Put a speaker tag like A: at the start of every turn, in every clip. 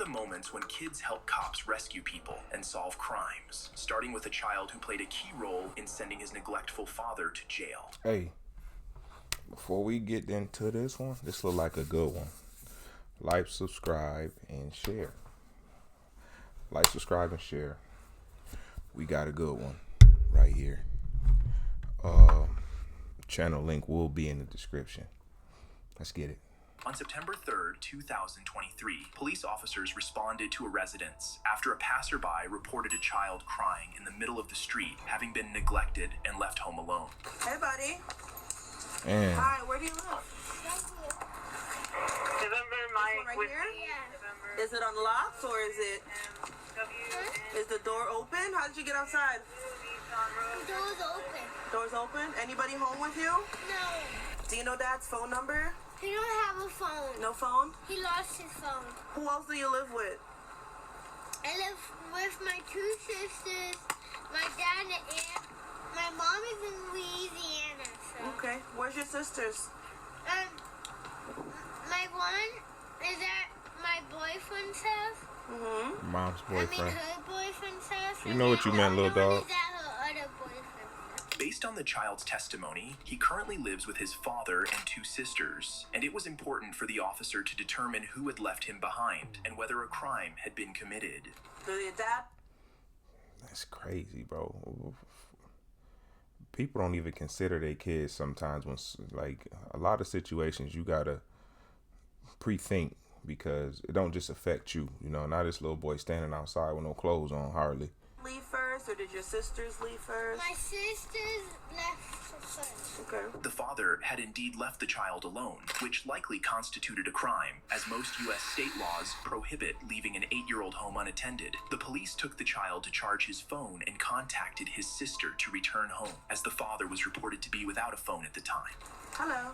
A: the moments when kids help cops rescue people and solve crimes, starting with a child who played a key role in sending his neglectful father to jail.
B: Hey, before we get into this one, this look like a good one. Like, subscribe, and share. Like, subscribe, and share. We got a good one right here. Channel link will be in the description. Let's get it.
A: On September 3rd, 2023, police officers responded to a residence after a passerby reported a child crying in the middle of the street, having been neglected and left home alone.
C: Hey, buddy.
B: And
C: Hi, where do you live?
D: November, Mike,
C: right
D: Whiskey,
C: here?
D: November.
C: Is it unlocked or is it? Is the door open? How did you get outside?
E: The door's open.
C: Door's open? Anybody home with you?
E: No.
C: Do you know Dad's phone number?
E: He don't have a phone.
C: No phone?
E: He lost his phone.
C: Who else do you live with?
E: I live with my two sisters, my dad and aunt. My mom is in Louisiana, so.
C: Okay. Where's your sisters?
E: My one is at my boyfriend's house.
C: Mm-hmm.
B: mom's boyfriend.
E: her boyfriend's house.
B: You know what you meant, little dog.
E: Is at her other boyfriend's house.
A: Based on the child's testimony, he currently lives with his father and two sisters, and it was important for the officer to determine who had left him behind and whether a crime had been committed.
C: Do your dad?
B: That's crazy, bro. People don't even consider their kids sometimes when, like, a lot of situations you gotta pre-think because it don't just affect you. You know, not this little boy standing outside with no clothes on, hardly.
C: Leave first, or did your sisters leave first?
E: My sisters left first.
C: Okay.
A: The father had indeed left the child alone, which likely constituted a crime, as most U.S. state laws prohibit leaving an 8-year-old home unattended. The police took the child to charge his phone and contacted his sister to return home, as the father was reported to be without a phone at the time.
C: Hello.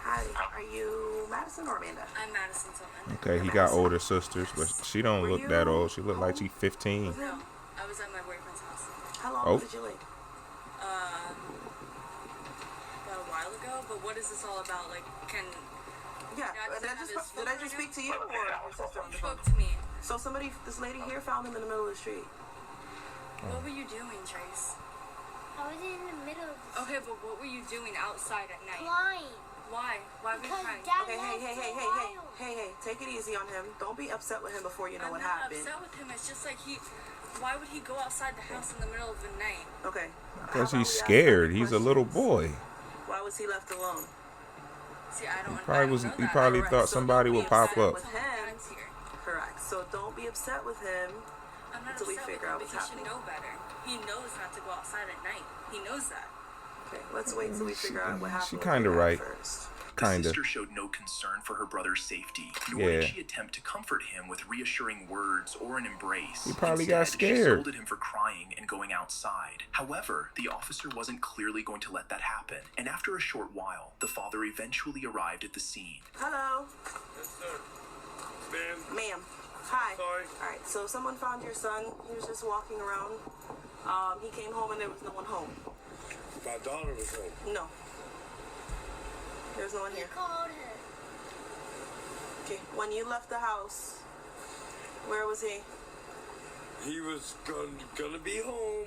C: Hi. Are you Madison or Amanda?
D: I'm Madison Tillman.
B: Okay, he got older sisters, but she don't
C: Were
B: look that
C: you
B: old. She look like
C: home?
B: she's 15.
C: Was it?
D: No, I was at my boyfriend's house
C: How long
B: Oh.
C: did you leave?
D: about a while ago. But what is this all about? Like,
C: Yeah.
D: Dad
C: Did I
D: doesn't have his
C: just
D: phone right
C: speak
D: now?
C: to you or your sister on the phone?
D: spoke to me?
C: So this lady here found him in the middle of the street.
D: What were you doing, Trace?
E: I was in the middle of the
D: Okay, but what were you doing outside at night?
E: crying.
D: Why? Why were you
E: Because
D: crying?
E: Dad
C: Okay,
E: left
C: hey,
E: for a while.
C: hey, take it easy on him. Don't be upset with him before you know
D: I'm
C: what
D: not
C: happened.
D: upset with him. It's just like why would he go outside the house in the middle of the night?
C: Okay.
B: Because
C: How about
B: he's
C: we ask
B: scared.
C: other
B: He's a little
C: questions?
B: boy.
C: Why was he left alone?
D: See, I don't.
B: Probably
D: I don't
B: was.
D: know
B: He
D: that.
B: probably
D: I
B: thought
C: So
B: somebody
C: don't
B: would
C: be
B: pop
C: upset
B: up.
C: with him.
D: Dad's here.
C: Correct. So don't be upset with him.
D: I'm not
C: Until we
D: upset
C: figure
D: with
C: out
D: him,
C: what's
D: but he should
C: happening.
D: know better. He knows not to go outside at night. He knows that.
C: Okay, let's wait till we figure out what happened.
B: She
C: with
B: kinda
C: your dad
B: right.
C: First.
A: The
B: Kinda.
A: sister showed no concern for her brother's safety, nor
B: Yeah.
A: did she attempt to comfort him with reassuring words or an embrace.
B: He probably
A: Instead,
B: got
A: she
B: scared.
A: scolded him for crying and going outside. However, the officer wasn't clearly going to let that happen, and after a short while, the father eventually arrived at the scene.
C: Hello,
F: Yes, sir.
C: ma'am. Hi.
F: Sorry.
C: All right. So someone found your son. He was just walking around. He came home and there was no one home.
F: My daughter was home.
C: No. There's no one
E: He
C: here.
E: called her.
C: Okay. When you left the house, where was he?
F: He was gonna be home.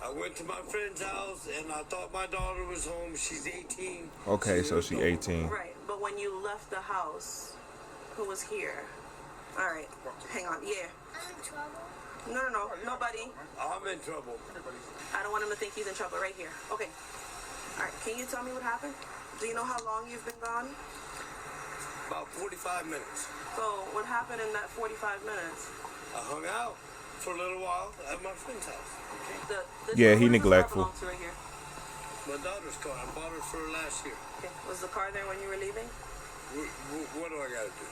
F: I went to my friend's house and I thought my daughter was home. She's 18.
B: Okay, so she
F: was
B: 18.
C: Right. But when you left the house, who was here? All right. Hang on. Yeah.
E: I'm in trouble.
C: No. Nobody.
F: I'm in trouble.
C: I don't want him to think he's in trouble right here. Okay. All right. Can you tell me what happened? Do you know how long you've been gone?
F: About 45 minutes.
C: So what happened in that 45 minutes?
F: I hung out for a little while at my friend's house.
B: Yeah, he
C: who does this car
B: neglectful.
C: belong to right here?
F: My daughter's car. I bought her for her last year.
C: Okay. Was the car there when you were leaving?
F: What do I gotta do?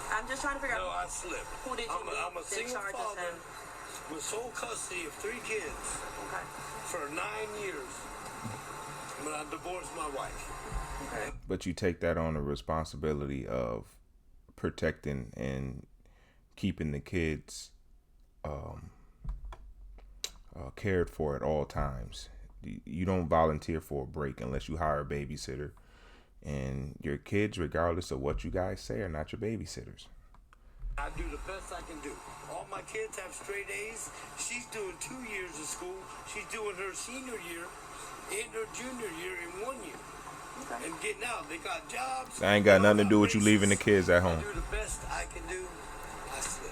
C: I'm just trying to figure
F: No,
C: out
F: I slipped.
C: who did you
F: I'm a
C: leave
F: single
C: in charge of
F: father
C: him.
F: with sole custody of 3 kids
C: Okay.
F: for 9 years. But I divorced my wife.
C: Okay.
B: But you take that on the responsibility of protecting and keeping the kids cared for at all times. You don't volunteer for a break unless you hire a babysitter. And your kids, regardless of what you guys say, are not your babysitters.
F: I do the best I can do. All my kids have straight A's. She's doing 2 years of school. She's doing her senior year and her junior year in 1 year. And getting out. They got jobs.
B: I ain't got nothing to do with you leaving the kids at home.
F: I do the best I can do. I slip.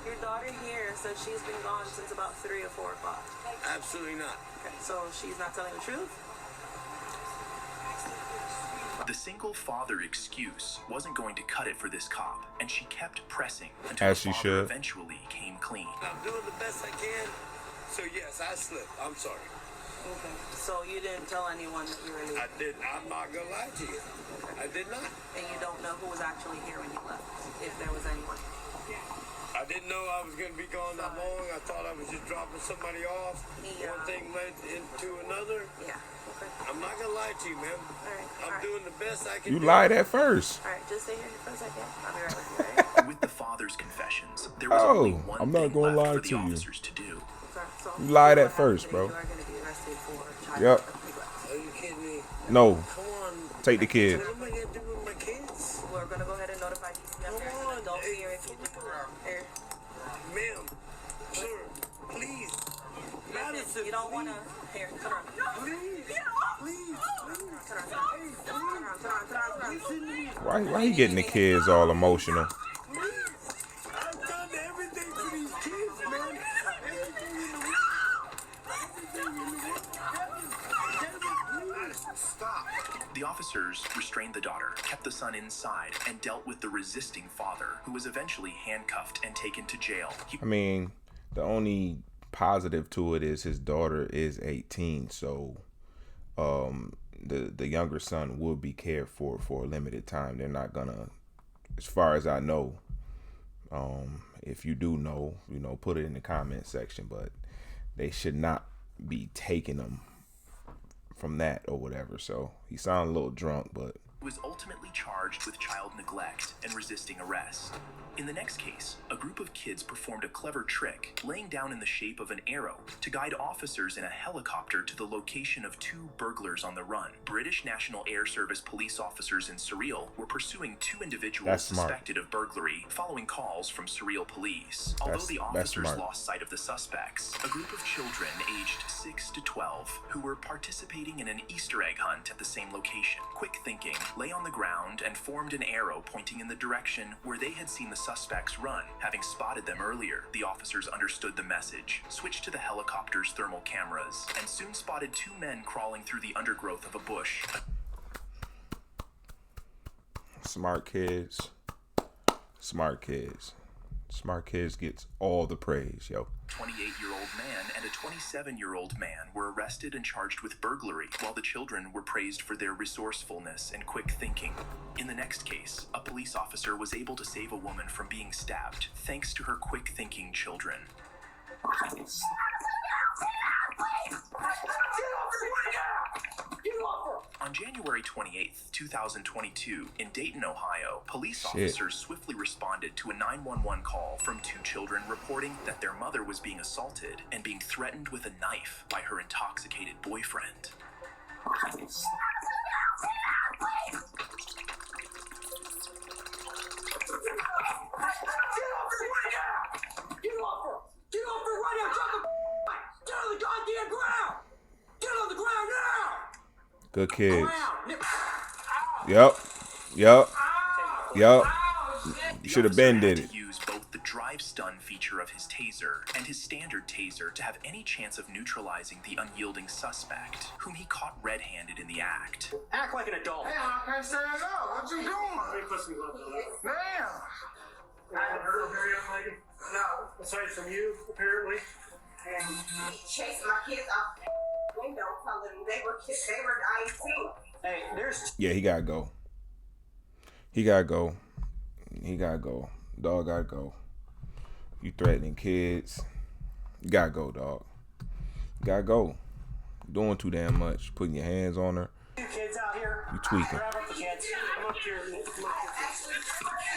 C: Your daughter here says she's been gone since about 3 or 4 o'clock.
F: Absolutely not.
C: Okay, so she's not telling the truth?
A: The single father excuse wasn't going to cut it for this cop, and she kept pressing until
B: As
A: the
B: she
A: father
B: should.
A: eventually came clean.
F: I'm doing the best I can. So yes, I slipped. I'm sorry.
C: Okay. So you didn't tell anyone that you were leaving?
F: I did. I'm not gonna lie to you. I did not.
C: And you don't know who was actually here when you left, if there was anyone.
F: I didn't know I was gonna be gone that long. I thought I was just dropping somebody off.
C: Yeah.
F: One thing led into another.
C: Yeah. Okay.
F: I'm not gonna lie to you, man. I'm doing the best I can
B: You
F: do.
B: lied at first.
C: All right, just stay here for a second. I'll be right with you, all right?
A: With the father's confessions, there was only one
B: I'm not
A: thing
B: gonna
A: left
B: lie
A: for
B: to
A: the
B: you.
A: officers to do.
C: Okay, so
B: You lied at
C: what
B: first,
C: happened
B: bro.
C: today, you are going to be arrested for child
B: Yep.
C: neglect.
F: Are you kidding me?
B: No,
F: Come on.
B: take the kids.
F: What am I gonna do with my kids?
C: We're going to go ahead and notify DCF.
F: Come
C: There's
F: on,
C: an adult
F: hey,
C: here if you do here.
F: Ma'am, sir, please.
C: Listen,
F: Madison,
C: you don't want to. Here, turn around.
F: please, please, please.
C: Turn around. Turn around.
F: Listen to me.
B: Why he getting the kids all emotional?
F: Please. I've done everything for these kids, man. Everything in the world. Everything in the world. Please.
A: Stop. The officers restrained the daughter, kept the son inside, and dealt with the resisting father, who was eventually handcuffed and taken to jail.
B: I mean, the only positive to it is his daughter is 18, so the younger son will be cared for a limited time. They're not gonna, as far as I know, if you do know, put it in the comment section, but they should not be taking him from that or whatever. So he sounded a little drunk, but
A: Was ultimately charged with child neglect and resisting arrest. In the next case, a group of kids performed a clever trick, laying down in the shape of an arrow to guide officers in a helicopter to the location of 2 burglars on the run. British National Air Service police officers in Surreal were pursuing 2 individuals
B: That's smart.
A: suspected of burglary following calls from Surreal police. Although
B: That's-
A: the
B: that's
A: officers
B: smart.
A: lost sight of the suspects, a group of children aged 6 to 12 who were participating in an Easter egg hunt at the same location. Quick thinking, lay on the ground and formed an arrow pointing in the direction where they had seen the suspects run. Having spotted them earlier, the officers understood the message, switched to the helicopter's thermal cameras, and soon spotted 2 men crawling through the undergrowth of a bush.
B: smart kids, smart kids. Smart kids gets all the praise, yo.
A: 28-year-old man and a 27-year-old man were arrested and charged with burglary, while the children were praised for their resourcefulness and quick thinking. In the next case, a police officer was able to save a woman from being stabbed thanks to her quick-thinking children. On January 28th, 2022, in Dayton, Ohio, police officers swiftly responded to a 911 call from 2 children reporting that their mother was being assaulted and being threatened with a knife by her intoxicated boyfriend.
B: Good kids. Yep. You should have been did it.
A: To use both the drive stun feature of his taser and his standard taser to have any chance of neutralizing the unyielding suspect, whom he caught red-handed in the act.
G: Act like an adult.
H: Hey, I can't stand up. What you doing? Damn.
G: I haven't heard of her, young lady?
H: No.
G: Aside from you, apparently.
I: And chased my kids off the window, telling them they were dying too.
G: Hey, there's
B: Yeah, he gotta go. He gotta go. He gotta go. Dog gotta go. You threatening kids. You gotta go, dog. You gotta go. Doing too damn much. Putting your hands on her.
G: two kids out here.
B: You tweaking.
G: Grab up the kids. Come up here. Come up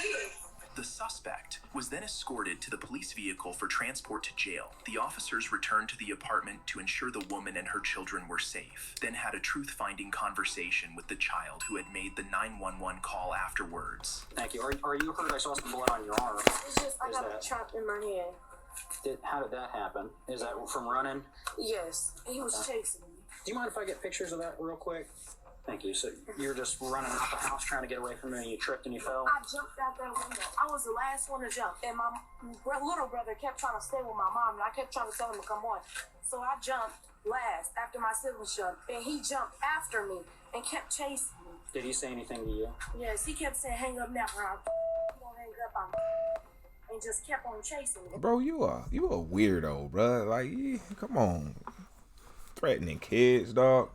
G: here.
A: The suspect was then escorted to the police vehicle for transport to jail. The officers returned to the apartment to ensure the woman and her children were safe, then had a truth-finding conversation with the child who had made the 911 call afterwards.
J: Thank you. Are you hurt? I saw some blood on your arm.
C: It's just I got chopped in my head.
J: How did that happen? Is that from running?
C: Yes, he was chasing me.
J: Do you mind if I get pictures of that real quick? Thank you. So you're just running out the house trying to get away from me and you tripped and you fell?
C: I jumped out that window. I was the last one to jump. And my little brother kept trying to stay with my mom. And I kept trying to tell him to come on. So I jumped last after my siblings jumped. And he jumped after me and kept chasing me.
J: Did he say anything to you?
C: Yes, he kept saying, hang up now. I'm going to hang up on me. And just kept on chasing me.
B: Bro, you a weirdo, bro. Like, come on. Threatening kids, dog.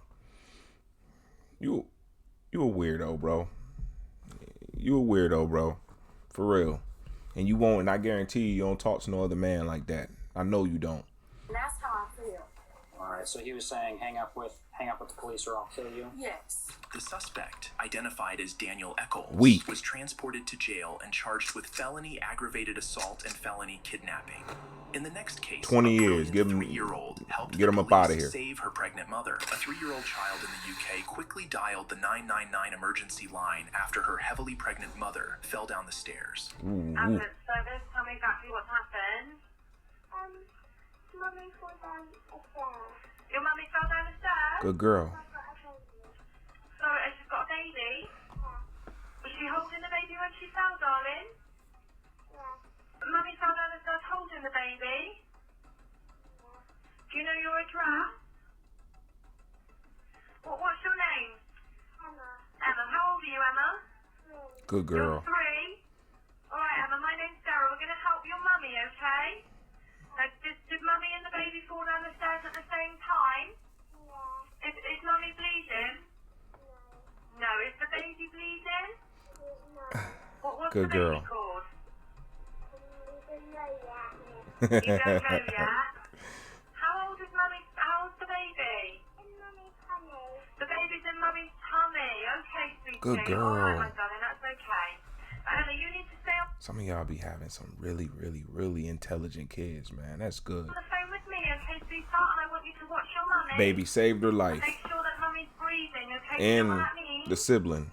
B: You a weirdo, bro. You a weirdo, bro. For real. And you won't, and I guarantee you don't talk to no other man like that. I know you don't.
C: And that's how I feel.
J: Alright, so he was saying hang up with the police or I'll kill you?
C: Yes.
A: The suspect, identified as Daniel Eccles,
B: Weak.
A: was transported to jail and charged with felony aggravated assault and felony kidnapping. In the next case,
B: 20
A: a
B: years.
A: brilliant 3-year-old helped
B: get
A: the
B: him up
A: police
B: outta here.
A: save her pregnant mother. A 3-year-old child in the UK quickly dialed the 999 emergency line after her heavily pregnant mother fell down the stairs.
I: Ambulance service, tell me exactly what's happened.
E: Mummy fell down the stairs.
I: Your mummy fell down the stairs?
B: Good girl.
I: So, she's got a baby? Was she holding the baby when she fell, darling? Mummy fell down the stairs holding the baby? Do you know your address? What's your name?
E: Emma.
I: Emma. How old are you, Emma?
B: Good girl.
I: You're 3? Alright, Emma, my name's Sarah. We're going to help your mummy, okay? Did mummy and the baby fall down the stairs at the same time?
E: Yeah.
I: Is mummy bleeding?
E: No.
I: No. Is the baby bleeding?
E: No.
I: What's
B: Good
I: the baby
B: girl.
I: called?
E: We don't know yet.
I: You don't know yet? How old is mummy? How old's the baby?
E: In Mummy's tummy.
I: The baby's in mummy's tummy. Okay, sweetie.
B: Good girl.
I: Alright, my darling, that's okay. Emma, you need to stay on
B: Some of y'all be having some really, really, really intelligent kids, man. That's good.
I: the phone with me, okay, sweetheart? And I want you to watch your mummy.
B: Baby saved her life.
I: Make sure that mummy's breathing, okay?
B: And
I: You know what I mean?
B: the sibling.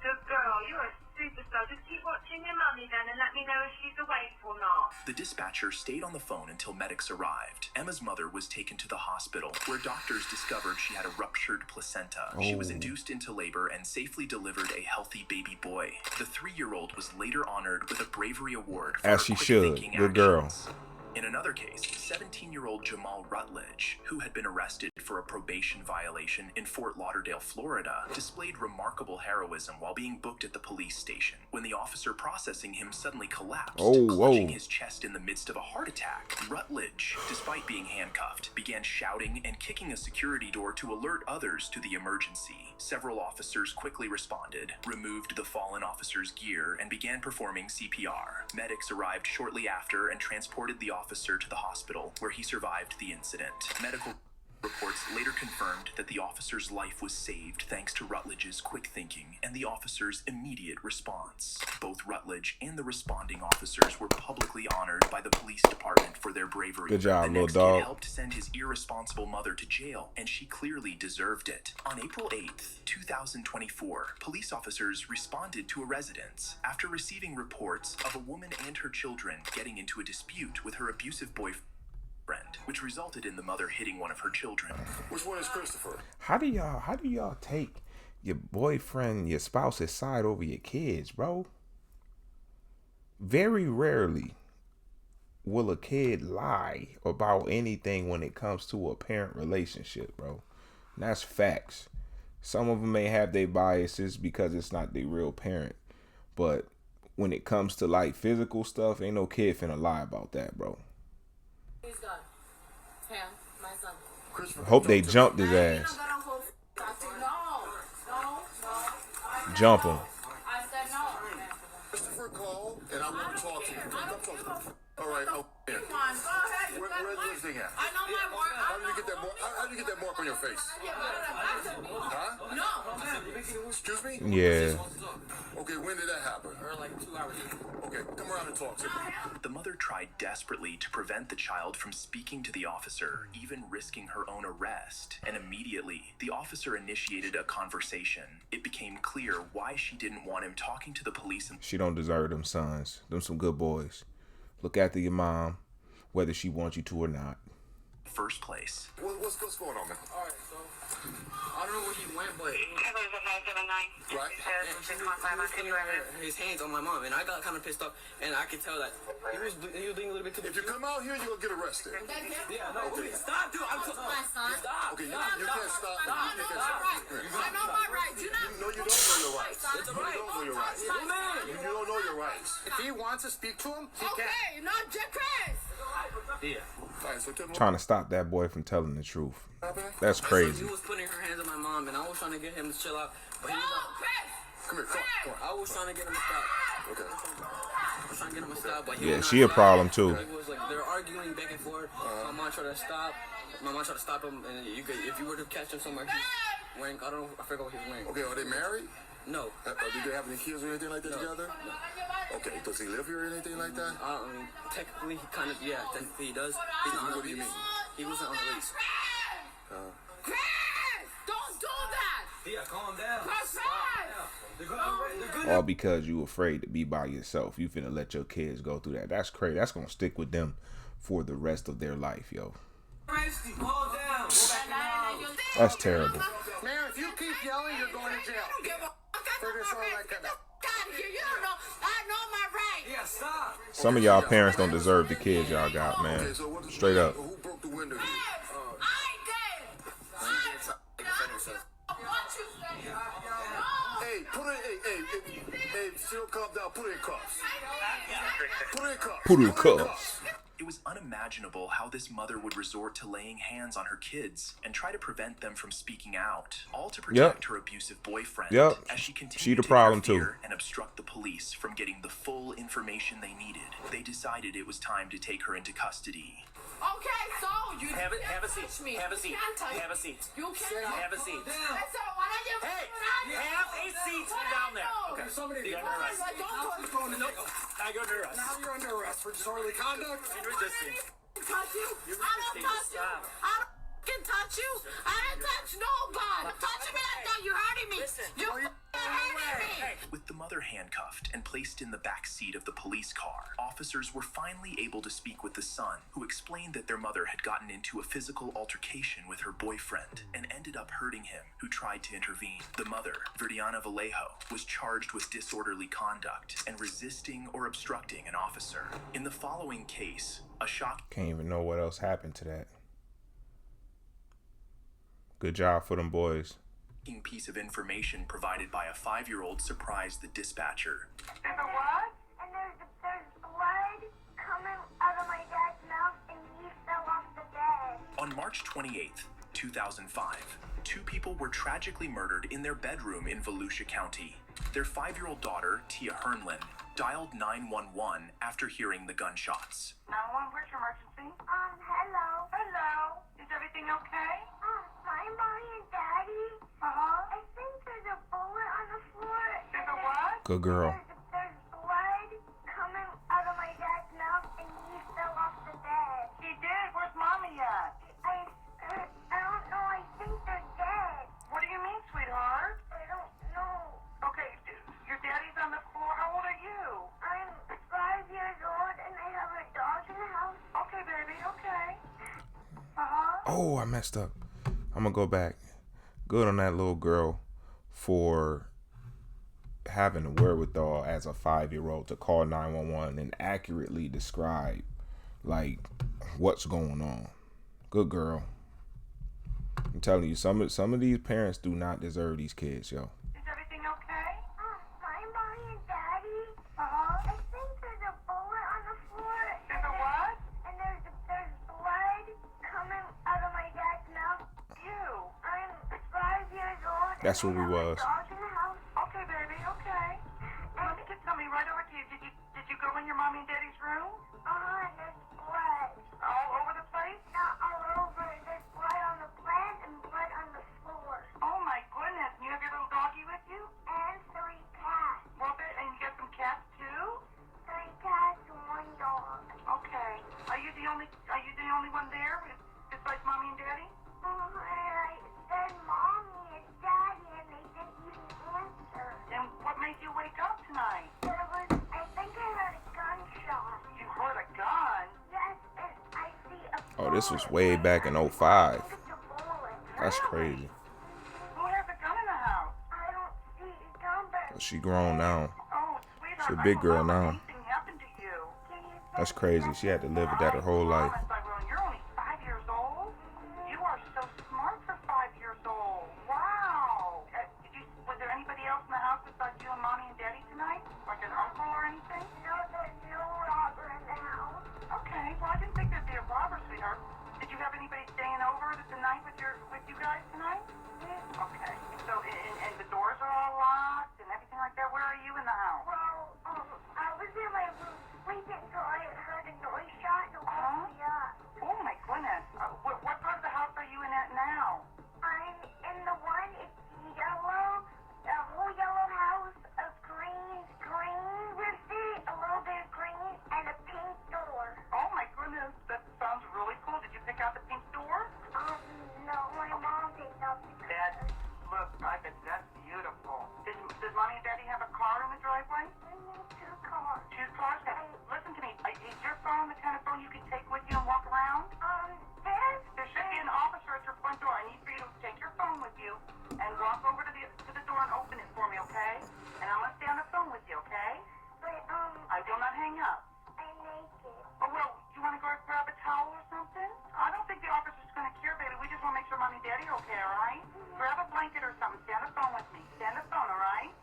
I: Good girl. You're a superstar. Just keep watching your mummy then and let me know if she's awake or not.
A: The dispatcher stayed on the phone until medics arrived. Emma's mother was taken to the hospital, where doctors discovered she had a ruptured placenta. She was
B: Oh.
A: induced into labor and safely delivered a healthy baby boy. The 3-year-old was later honored with a bravery award for
B: As
A: her
B: she
A: quick
B: should.
A: thinking
B: Good girl.
A: actions. In another case, 17-year-old Jamal Rutledge, who had been arrested for a probation violation in Fort Lauderdale, Florida, displayed remarkable heroism while being booked at the police station. When the officer processing him suddenly collapsed, clutching his chest in the midst of a heart attack, Rutledge, despite being handcuffed, began shouting and kicking a security door to alert others to the emergency. Several officers quickly responded, removed the fallen officer's gear, and began performing CPR. Medics arrived shortly after and transported the officer to the hospital, where he survived the incident. Medical reports later confirmed that the officer's life was saved thanks to Rutledge's quick thinking and the officer's immediate response. Both Rutledge and the responding officers were publicly honored by the police department for their bravery.
B: Good job,
A: the
B: little
A: next
B: dog.
A: kid helped send his irresponsible mother to jail, and she clearly deserved it. On April 8th, 2024, police officers responded to a residence after receiving reports of a woman and her children getting into a dispute with her abusive boyfriend, which resulted in the mother hitting one of her children.
H: Which one is Christopher?
B: How do y'all take your boyfriend, your spouse's side over your kids, bro? Very rarely will a kid lie about anything when it comes to a parent relationship, bro. And that's facts. Some of them may have their biases because it's not their real parent. But when it comes to like physical stuff, ain't no kid finna lie about that, bro.
C: He's gone. Him, my son.
H: Christopher,
B: Hope they jumped his ass. Jump him.
C: I said no.
H: Christopher called, and I want to talk to you. Come talk to me. All right. Oh, yeah.
C: Come on, go ahead.
H: Where's this thing at?
C: I know my work.
H: How did you get that mark? How did you get that mark on your face? Huh?
C: No.
H: Excuse me?
B: Yeah.
H: Okay, when did that happen?
J: Like 2 hours ago.
H: Okay, come around and talk to me.
A: The mother tried desperately to prevent the child from speaking to the officer, even risking her own arrest. And immediately, the officer initiated a conversation. It became clear why she didn't want him talking to the police.
B: She don't deserve them sons. Them some good boys. Look after your mom, whether she wants you to or not.
A: First place.
H: What's going on, man?
J: Alright, so I don't know where he went, but
H: Right.
J: his hands on my mom, and I got kind of pissed off, and I could tell that he was being a little bit too.
H: If you come out here, you're gonna get arrested.
J: Yeah, no,
H: Okay.
J: stop, dude. I'm stop.
H: Okay, you can't stop. You can't stop.
C: I know my rights.
H: No, you don't know your rights.
J: It's a right.
H: You don't know your rights. You don't know your rights.
F: If he wants to speak to him, he can.
C: Okay, not Jack Chris.
J: Yeah.
H: All right, so tell me
B: Trying to stop that boy from telling the truth.
H: what happened.
B: That's
J: So
B: crazy.
J: he was putting her hands on my mom, and I was trying to get him to chill out, but he was
H: Come here, come on.
J: I was trying to get him to stop.
H: Okay.
J: I was trying to get him to stop, but he
B: Yeah,
J: would not
B: she a
J: stop.
B: problem too.
J: He was like, they're arguing back and forth. My mom tried to stop. My mom tried to stop him, and if you were to catch him somewhere, he's wearing, I don't know, I forgot what he's wearing.
H: Okay, are they married?
J: No.
H: Do they have any kids or anything like that together? Okay, does he live here or anything like that?
J: Technically, he kind of, yeah, technically he does. He's not on
H: What do you
J: a lease.
H: mean?
J: He wasn't on a lease.
C: Chris, don't do that.
J: Yeah, calm down.
C: Chris.
J: They're good.
B: All because you afraid to be by yourself. You finna let your kids go through that. That's crazy. That's gonna stick with them for the rest of their life, yo.
J: Calm down.
B: That's terrible.
F: Man, if you keep yelling, you're going to jail. For this all like that.
C: I know my rights.
J: Yeah, stop.
B: Some of y'all parents don't deserve the kids y'all got, man.
H: Okay, so what?
B: Straight up.
H: Who broke the window here? Hey, still calm down. Put it in cuffs. Put it in cuffs.
B: Put it in cuffs.
A: It was unimaginable how this mother would resort to laying hands on her kids and try to prevent them from speaking out, all to protect her abusive boyfriend.
B: Yep.
A: As she continued
B: She the
A: to
B: problem, too.
A: interfere and obstruct the police from getting the full information they needed. They decided it was time to take her into custody.
C: Okay, so you
G: Have a seat.
C: touch me.
G: Have a
C: You
G: seat.
C: can't touch
G: Have a
C: me.
G: seat.
C: You can't
G: Have a seat.
C: So why don't you
G: Hey, have a seat down there. Okay.
F: Somebody
G: You're under arrest. Nope. Now you're under arrest.
F: Now you're under arrest for disorderly conduct.
G: And resisting.
C: touch you.
G: You're
C: I don't
G: resisting.
C: touch you.
G: Stop.
C: I don't fucking touch you. I didn't touch nobody. Touching me like that, you're hurting me.
G: Listen.
C: You're hurting me.
A: With the mother handcuffed and placed in the back seat of the police car, officers were finally able to speak with the son, who explained that their mother had gotten into a physical altercation with her boyfriend and ended up hurting him, who tried to intervene. The mother, Verdiana Vallejo, was charged with disorderly conduct and resisting or obstructing an officer. In the following case, a shocking
B: Can't even know what else happened to that. Good job for them boys.
A: piece of information provided by a 5-year-old surprised the dispatcher.
E: And the what? And there's blood coming out of my dad's mouth, and he fell off the bed.
A: On March 28th, 2005, 2 people were tragically murdered in their bedroom in Volusia County. Their 5-year-old daughter, Tia Hernlin, dialed 911 after hearing the gunshots.
I: 911, where's your emergency?
E: Hello.
I: Hello. Is everything okay?
E: Hi, Mommy and Daddy. I think there's a bullet on the floor.
I: There's a what?
B: Good girl.
E: There's blood coming out of my dad's mouth, and he fell off the bed.
I: He did. Where's Mommy at?
E: I don't know. I think they're dead.
I: What do you mean, sweetheart?
E: I don't know.
I: Okay, your daddy's on the floor. How old are you?
E: I'm 5 years old, and I have a dog in the house.
I: Okay, baby, okay.
B: Oh, I messed up. I'm gonna go back. Good on that little girl for having the wherewithal as a 5-year-old to call 911 and accurately describe like what's going on. Good girl. I'm telling you, some of these parents do not deserve these kids, yo.
I: Is everything okay?
E: Hi, Mommy and Daddy. I think there's a bullet on the floor.
I: There's a what?
E: And there's blood coming out of my dad's mouth.
I: You.
E: I'm 5 years old.
B: That's
E: and
B: what we
E: I have
B: was.
E: a dog in the house.
I: Okay, baby, okay. Let me get somebody right over to you. Did you go in your mommy and daddy's room?
E: And there's blood.
I: All over the place?
E: Not all over. There's blood on the plant and blood on the floor.
I: Oh my goodness. And you have your little doggy with
B: This was way back in 05. That's crazy.
I: Who has a gun in the house?
E: I don't see the gun, but
B: She grown now.
I: Oh, sweetheart.
B: She a big girl now.
I: Anything happened to you?
B: That's crazy. She had to live with that her whole life.
I: You're only 5 years old? You are so smart for 5 years old. Wow. Was there anybody else in the house besides you and Mommy and Daddy tonight? Like an uncle or anything?
E: No, there's no robber in the house.
I: Okay, well, I didn't think there'd be a robber, sweetheart. Did you have anybody staying over tonight with you guys tonight? Okay. So, and the doors are all locked and everything like that. Where are you in the house?
E: Well, I was in my room sleeping, so I heard a noise shot and woke me up.
I: Oh, my goodness. What part of the house are you in at now?
E: I'm in the one, it's yellow, a whole yellow house, a green with it, a little bit of green, and a pink door.
I: Oh, my goodness. That sounds really cool. Did you pick out the pink door?
E: No, my mom picked up the
I: That, look, I bet that's beautiful. Does Mommy and Daddy have a car in the driveway?
E: two cars.
I: 2 cars? Listen to me. Is your phone the kind of phone you can take with you and walk around? There should be an officer at your front door. I need for you to take your phone with you and walk over to the door and open it for me, okay? And I'm going to stay on the phone with you, okay?
E: But,
I: I will not hang up.
E: I'm naked.
I: Oh, well, you want to go grab a towel or something? I don't think the officer's going to care, baby. We just want to make sure Mommy and Daddy are okay, all right? Grab a blanket or something. Stay on the phone with me. Stay on the phone, all right?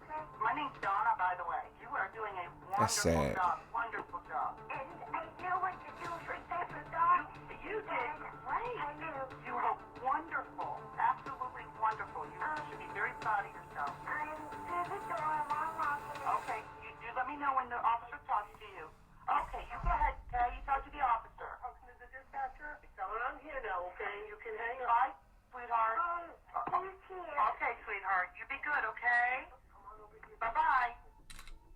E: Okay.
I: My name's Donna, by the way. You are doing a
B: That's
I: wonderful
B: sad.
I: job. Wonderful job.
E: And I knew what to do for Pepper Dog.
I: You did great.
E: I knew.
I: You are wonderful. Absolutely wonderful. You should be very proud of yourself.
E: I'm through the door. I'm walking.
I: Okay, you let me know when the officer talks to you. Okay, you go ahead, okay? You talk to the officer. Okay, the dispatcher. Tell her I'm here now, okay? You can hang up. Bye, sweetheart.
E: Who's here?
I: Okay, sweetheart. You be good, okay? Bye-bye.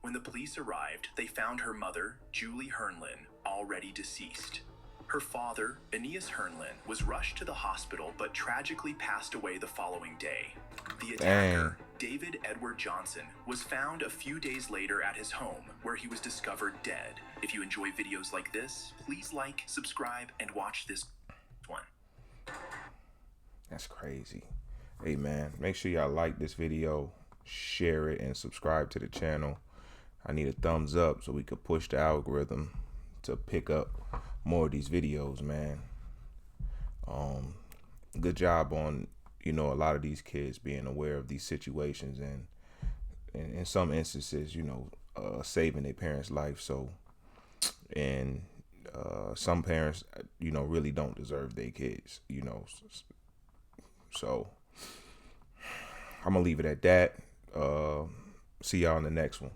A: When the police arrived, they found her mother, Julie Hernlin, already deceased. Her father, Aeneas Hernlin, was rushed to the hospital but tragically passed away the following day. The attacker, David Edward Johnson, was found a few days later at his home, where he was discovered dead. If you enjoy videos like this, please like, subscribe, and watch this one.
B: That's crazy. Hey, man, make sure y'all like this video, share it, and subscribe to the channel. I need a thumbs up so we could push the algorithm to pick up more of these videos, man. Good job on, a lot of these kids being aware of these situations and in some instances, saving their parents' life. So, and some parents, really don't deserve their kids, So I'm gonna leave it at that. See y'all in the next one.